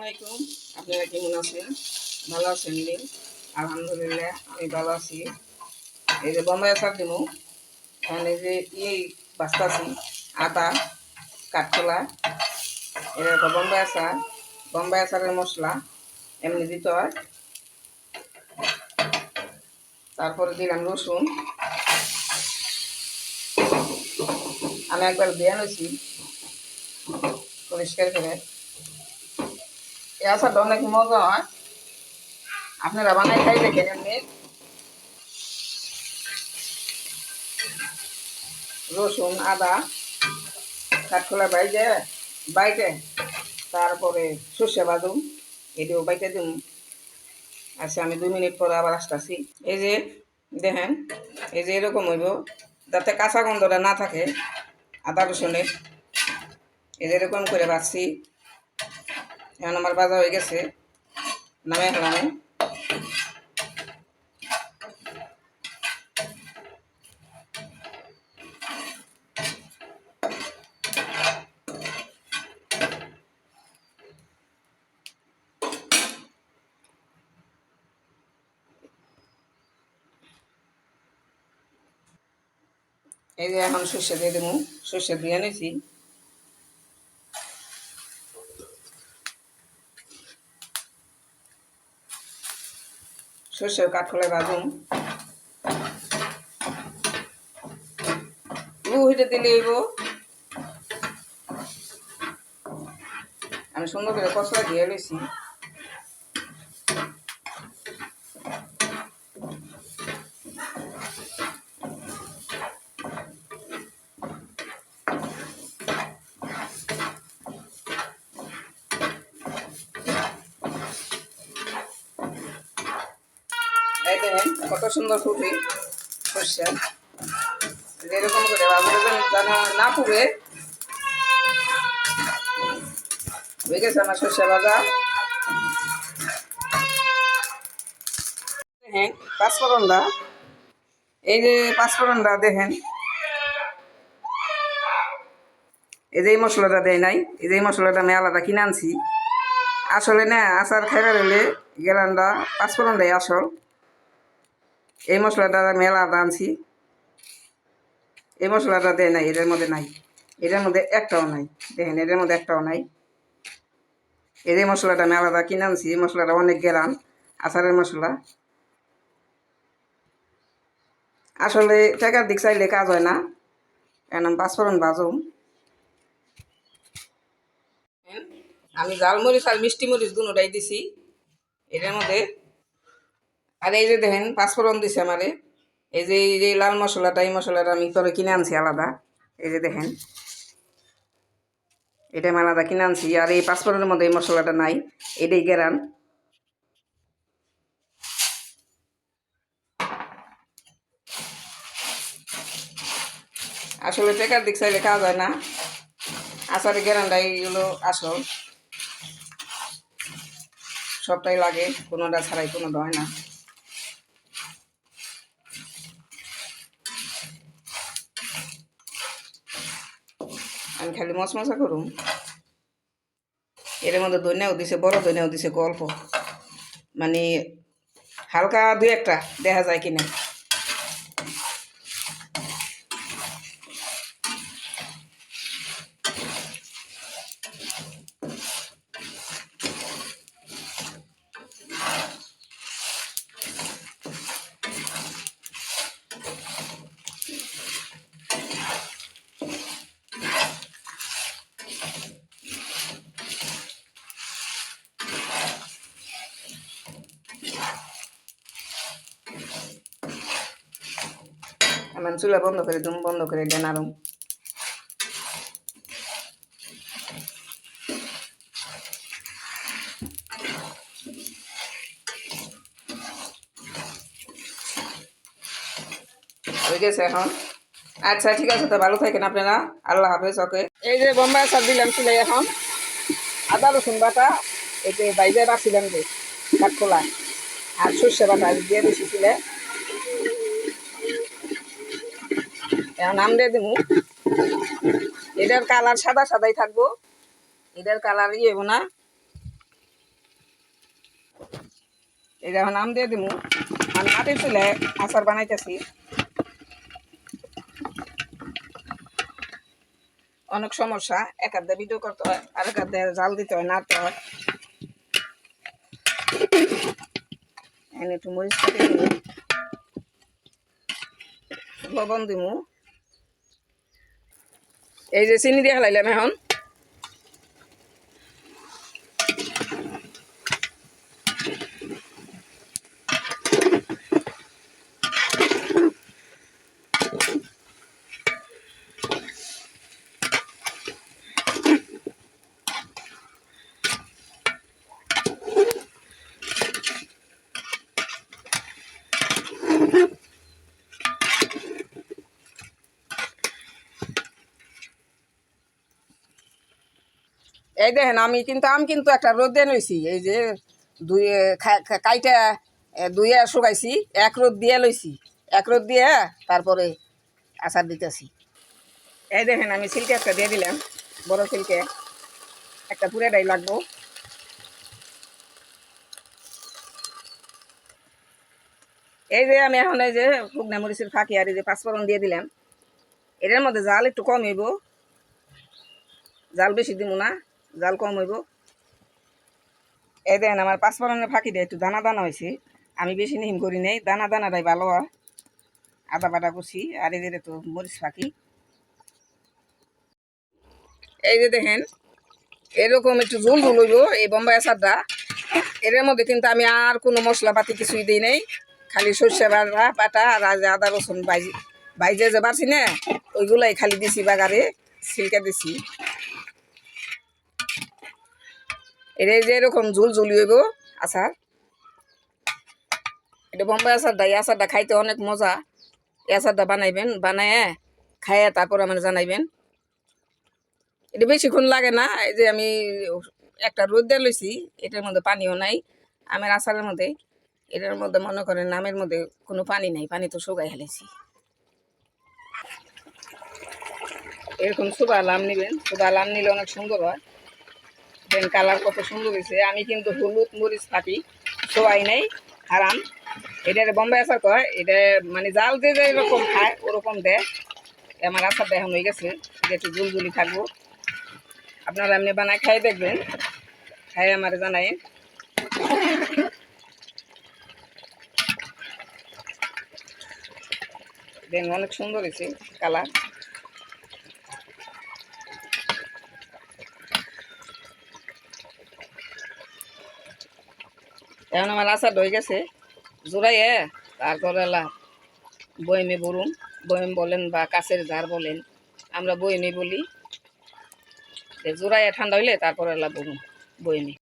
আলাইকুম। আপনারা কেমন আছেন? ভালো আছেন নি? আলহামদুলিল্লাহ আমি ভালো আছি। এই যে বোম্বাই আচার দিব, এখন এই যে বাঁচতেছি আদা, কাঠকলা, এটা একটা বোম্বাই আচার। বোম্বাই আচারের মশলা এমনি দিতে হয়। তারপরে দিলাম রসুন। আমি একবার দিয়ে নিয়েছি পরিষ্কার করে। এই আচারটা অনেক মজা হয়, আপনারা বানাই খাই দেখেন। এমনি রসুন, আদা, কাঠকলা বাইটে তারপরে সর্ষে বাদুম এটিও বাইটে দিম। আচ্ছা, আমি 2 মিনিট পরে আবার আসতেছি। এই যে দেখেন, এই যে এরকম হইব, যাতে কাঁচা গন্ধটা না থাকে আদা রসুনের। এই যে এরকম করে বাছছি। এখন আমার বাজা হয়ে গেছে, নামে ফেলাম। এই যে এখন সর্ষে দিয়ে দেবো, সর্ষে দিয়ে নিয়েছি। সর্ষে কাঠখোলায় বাজুম, হইতে দিলে হইব। আমি সুন্দর করে কষলা দিয়ে নিয়েছি। এই দেখেন কত সুন্দর ফুটে সর্ষে। এরকম করে বাজারে যেন না পুড়ে। হয়ে গেছে আমার সর্ষে ভাজা। দেখেন পাঁচফোড়নটা, এই যে পাঁচফোড়নটা দেখেন, এই যে মশলাটা দেয় নাই, এই যে মশলাটা আমি আলাদা কিনে আনছি। আসলে না, আচার খাইবার হলে গেলানটা পাঁচফোড়নটাই আসল। এই মশলাটা আমি আলাদা আনছি। এই মশলাটা দেয় নাই, এটার মধ্যে নাই, এটার মধ্যে একটাও নাই। দেখেন এটার মধ্যে একটাও নাই। এই যে মশলাটা আমি আলাদা কিনে আনছি, এই মশলাটা অনেক গেলান আচারের মশলা। আসলে টাকার দিক চাইলে কাজ হয় না। এখন পাঁচফোড়ন ভাজুম। আমি জাল মরিচ আর মিষ্টি মরিচ দুটোটাই দিছি এটার মধ্যে। আর এই যে দেখেন পাঁচফোড়ন দিছে আমারে। এই যে লাল মশলাটা, এই মশলাটা আমি পরে কিনে আনছি আলাদা। এই যে দেখেন, এটা আমি আলাদা কিনে আনছি। আর এই পাঁচফোড়নের মধ্যে এই মশলাটা নাই, এটাই গেরান। আসলে টাকার দিক চাইলে কাজ হয় না, আচারে গেরানটাই হলো আসল। সবটাই লাগে, কোনোটা ছাড়াই কোনোটা হয় না। আমি খালি মশমশা করুম। এর মধ্যে দইনাও দিছে, বড় দইনাও দিছে গল্প, মানে হালকা 2-1টা দেখা যায় কিনা। আমার চুলা বন্ধ করে দুম, বন্ধ করে দেন আরম। হয়ে গেছে এখন। আচ্ছা ঠিক আছে, তো ভালো থাকেন আপনারা। আল্লাহ হাফেজ। ওকে, এই যে বোম্বাই আচার দিলাম চুলাই। এখন আদা রসুন বাটা, এই যে বাইজে বাড়ছিলাম যে কাঠখোলা, আর সর্ষে বাটা দিয়ে দিছি চুলে। এখন নাম দিয়ে দিব। এটার কালার সাদা সাদাই থাকবো, এটার কালার হইব না। এটা এখন আম দিয়ে দিমু। আমি মাটির চুলে আচার বানাইতেছি। অনেক সমস্যা, এক হাত দিয়ে ভিডিও করতে হয়, আরেক হাত দিয়ে জাল দিতে হয়, নাড়তে হয়। একটু মরিচ কাটি দিমু, লবণ দিমু, এই যে চিনি দিয়ে ফেলাইলাম। এখন এই দেখেন, আমি কিন্তু আম কিন্তু একটা রোদে লইছি। এই যে দুই কাইটা দুইয়া শুকাইছি, এক রোদ দিয়ে লইছি। এক রোদ দিয়ে তারপরে আচার দিতেছি। এই দেখেন, আমি সিল্কে একটা দিয়ে দিলাম, বড় সিল্কে একটা পুরাটাই লাগবো। এই যে আমি এখন এই যে শুকনা মরিচের ফাঁকি আর এই যে পাঁচফোড়ন দিয়ে দিলাম। এটার মধ্যে জাল একটু কম হইব, জাল বেশি দিব না, জাল কম হইব। এই দেখেন, আমার পাঁচফোড়নের ফাঁকি দিয়ে একটু দানা দানা হয়েছে। আমি বেশি নিহিম করি নেই, দানা দানাটাই ভালো হয়। আদা বাটা কুচি আর এই যে তো মরিচ ফাঁকি। এই যে দেখেন, এরকম একটু ঝোল ঝোল হইব এই বোম্বাই আচারটা। এর মধ্যে কিন্তু আমি আর কোনো মশলাপাতি কিছুই দিই নেই, খালি সর্ষে বাটা আর আদা রসুন বাইজে যে বাড়ছি না, ওইগুলাই খালি দিছি বাগারে, সিলকা দিছি। এটা যে এরকম ঝুল ঝুলি হইব আচার। এটা বোম্বাই আচারটা, এই আচারটা খাইতে অনেক মজা। এই আচারটা বানাইবেন, বানায় খাইয়া তারপর আমার জানাইবেন। এটা বেশিক্ষণ লাগে না। এই যে আমি একটা রোদ দিয়ে লইছি, এটার মধ্যে পানিও নাই আমের আচারের মধ্যে। এটার মধ্যে মনে করেন আমের মধ্যে কোনো পানি নাই, পানি তো শুকাই ফেলেছি। এরকম সুবা আম নেবেন, সুবা আম নিলে অনেক সুন্দর হয়। দেন কালার কত সুন্দর হয়েছে। আমি কিন্তু হলুদ মরিচ ফাঁকি সবাই নেই, হারাম। এটা বোম্বাই আচার কয়, এটা মানে জাল যে এরকম খায় ওরকম দেয়। আমার আচারটা এখন হয়ে গেছে, এটা একটু জুলজুলি থাকবো। আপনারা এমনি বানায় খাই দেখবেন, খাই আমার জানাই। দেন অনেক সুন্দর হয়েছে কালার। এখন আমার আচার হয়ে গেছে, জোড়াইয়ে তারপরে বয়েমে বলুন, বয়েম বলেন বা কাছের জার বলেন, আমরা বয়েমে বলি। জোড়াইয়ে ঠান্ডা হইলে তারপরে বলুন বয়েমে।